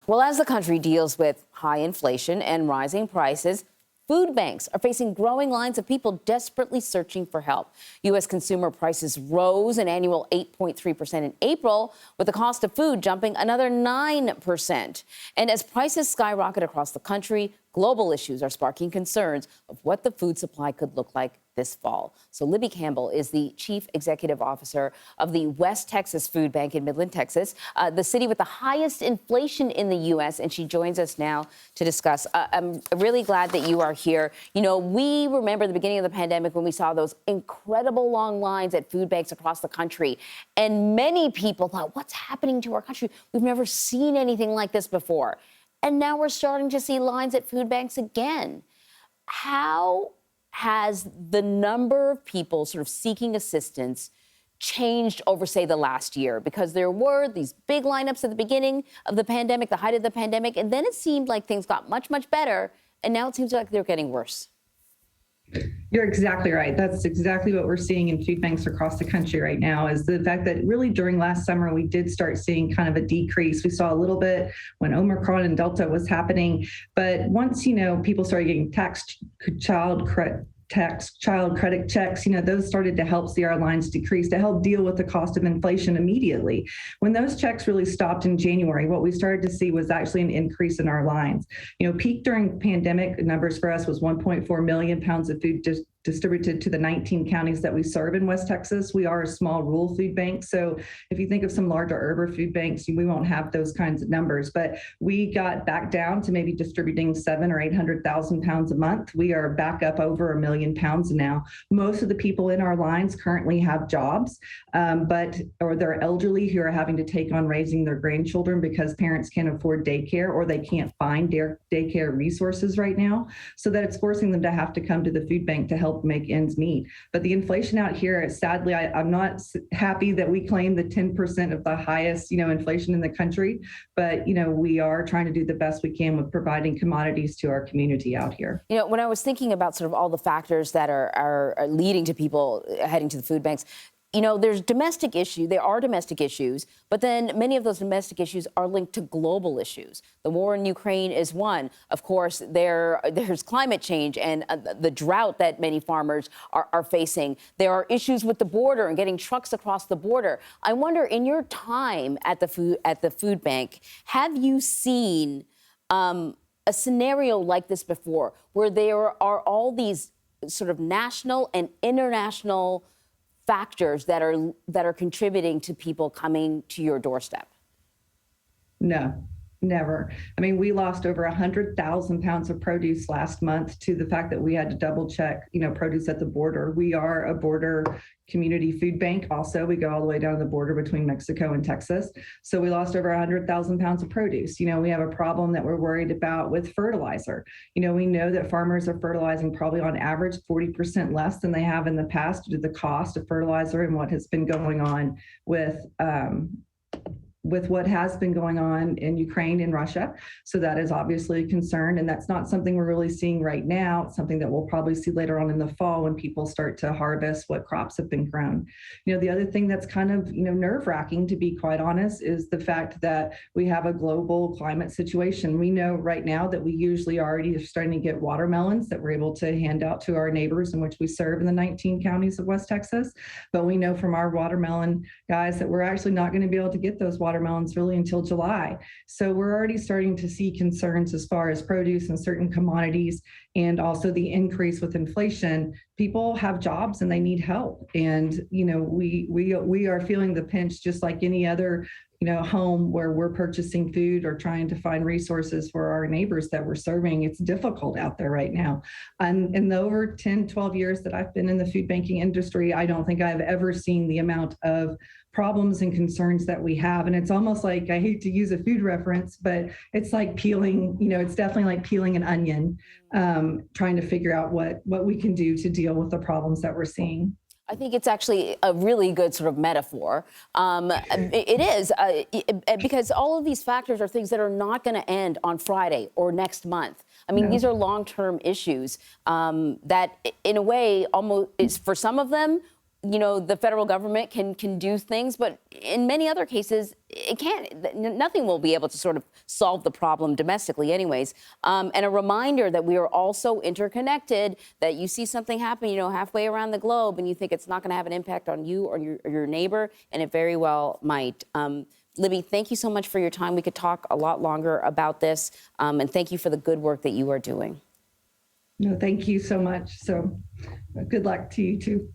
Well, as the country deals with high inflation and rising prices, food banks are facing growing lines of people desperately searching for help. U.S. consumer prices rose an annual 8.3% in April, with the cost of food jumping another 9%. And as prices skyrocket across the country, global issues are sparking concerns of what the food supply could look like this fall. So Libby Campbell is the chief executive officer of the West Texas Food Bank in Midland, Texas, the city with the highest inflation in the U.S., and she joins us now to discuss. I'm really glad that you are here. You know, we remember the beginning of the pandemic when we saw those incredible long lines at food banks across the country, and many people thought, what's happening to our country? We've never seen anything like this before. And now we're starting to see lines at food banks again. How has the number of people sort of seeking assistance changed over, say, the last year? Because there were these big lineups at the beginning of the pandemic, the height of the pandemic, and then it seemed like things got much, much better, and now it seems like they're getting worse. You're exactly right. That's exactly what we're seeing in food banks across the country right now, is the fact that really during last summer, we did start seeing kind of a decrease. We saw a little bit when Omicron and Delta was happening. But once, people started getting child credit checks, those started to help see our lines decrease, to help deal with the cost of inflation immediately. When those checks really stopped in January, what we started to see was actually an increase in our lines. Peak during pandemic numbers for us was 1.4 million pounds of food distributed to the 19 counties that we serve in West Texas. We are a small rural food bank. So if you think of some larger urban food banks, we won't have those kinds of numbers. But we got back down to maybe distributing 700,000 or 800,000 pounds a month. We are back up over 1 million pounds now. Most of the people in our lines currently have jobs, or they're elderly who are having to take on raising their grandchildren because parents can't afford daycare or they can't find daycare resources right now. So that it's forcing them to have to come to the food bank to help make ends meet. But the inflation out here, sadly, I'm not happy that we claim the 10% of the highest, inflation in the country. But, we are trying to do the best we can with providing commodities to our community out here. When I was thinking about sort of all the factors that are leading to people heading to the food banks, there's domestic issues. There are domestic issues, but then many of those domestic issues are linked to global issues. The war in Ukraine is one. Of course, there's climate change and the drought that many farmers are facing. There are issues with the border and getting trucks across the border. I wonder, in your time at the food bank, have you seen a scenario like this before, where there are all these sort of national and international factors that are contributing to people coming to your doorstep? No, never. I mean, we lost over 100,000 pounds of produce last month to the fact that we had to double check, produce at the border. We are a border community food bank. Also, we go all the way down the border between Mexico and Texas. So we lost over 100,000 pounds of produce. We have a problem that we're worried about with fertilizer. We know that farmers are fertilizing probably on average 40% less than they have in the past due to the cost of fertilizer and what has been going on with what has been going on in Ukraine and Russia. So that is obviously a concern. And that's not something we're really seeing right now. It's something that we'll probably see later on in the fall when people start to harvest what crops have been grown. The other thing that's kind of, nerve-wracking, to be quite honest, is the fact that we have a global climate situation. We know right now that we usually already are starting to get watermelons that we're able to hand out to our neighbors in which we serve in the 19 counties of West Texas. But we know from our watermelon guys that we're actually not going to be able to get those watermelons really until July. So we're already starting to see concerns as far as produce and certain commodities, and also the increase with inflation. People have jobs and they need help. And, we are feeling the pinch just like any other home where we're purchasing food or trying to find resources for our neighbors that we're serving. It's difficult out there right now. And in the over 10, 12 years that I've been in the food banking industry, I don't think I've ever seen the amount of problems and concerns that we have. And it's almost like, I hate to use a food reference, but it's like peeling, it's definitely like peeling an onion, trying to figure out what we can do to deal with the problems that we're seeing. I think it's actually a really good sort of metaphor. It is, because all of these factors are things that are not going to end on Friday or next month. I mean, These are long-term issues that, in a way, almost, for some of them, the federal government can do things, but in many other cases, it can't. Nothing will be able to sort of solve the problem domestically anyways. And a reminder that we are also interconnected, that you see something happen, halfway around the globe, and you think it's not going to have an impact on you or your neighbor, and it very well might. Libby, thank you so much for your time. We could talk a lot longer about this, and thank you for the good work that you are doing. No, thank you so much. So good luck to you too.